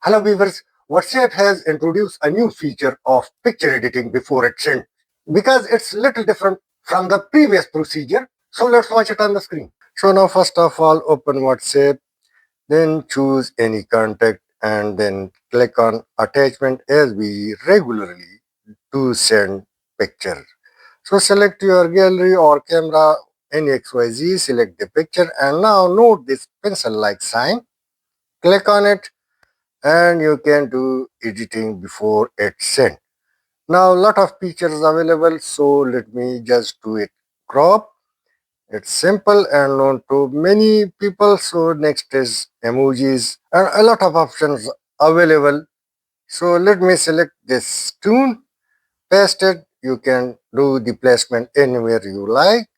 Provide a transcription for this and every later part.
Hello viewers, WhatsApp has introduced a new feature of picture editing before it's sent because it's little different from the previous procedure. So let's watch it on the screen. So now first of all open WhatsApp, then choose any contact and then click on attachment as we regularly do send picture. So select your gallery or camera, any XYZ, select the picture and now note this pencil like sign. Click on it and you can do editing before it's sent. Now lot of features available, so let me just do it. Crop. It's simple and known to many people. So next is emojis and a lot of options available. So let me select this tune, paste it. You can do the placement anywhere you like.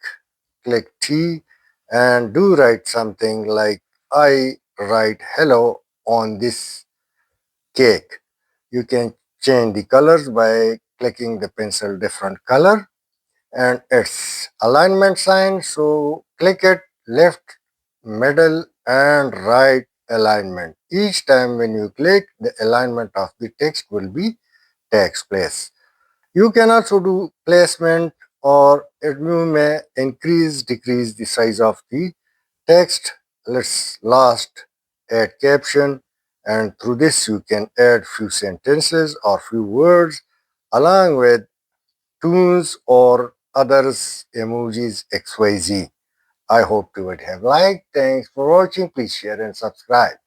Click T and do write something like I write hello on this cake. You can change the colors by clicking the pencil different color and its alignment sign. So click it left, middle and right alignment. Each time when you click, the alignment of the text will be takes place. You can also do placement or you may increase, decrease the size of the text. Let's last add caption and through this you can add few sentences or few words along with tunes or others emojis XYZ. I hope you would have liked. Thanks for watching. Please share and subscribe.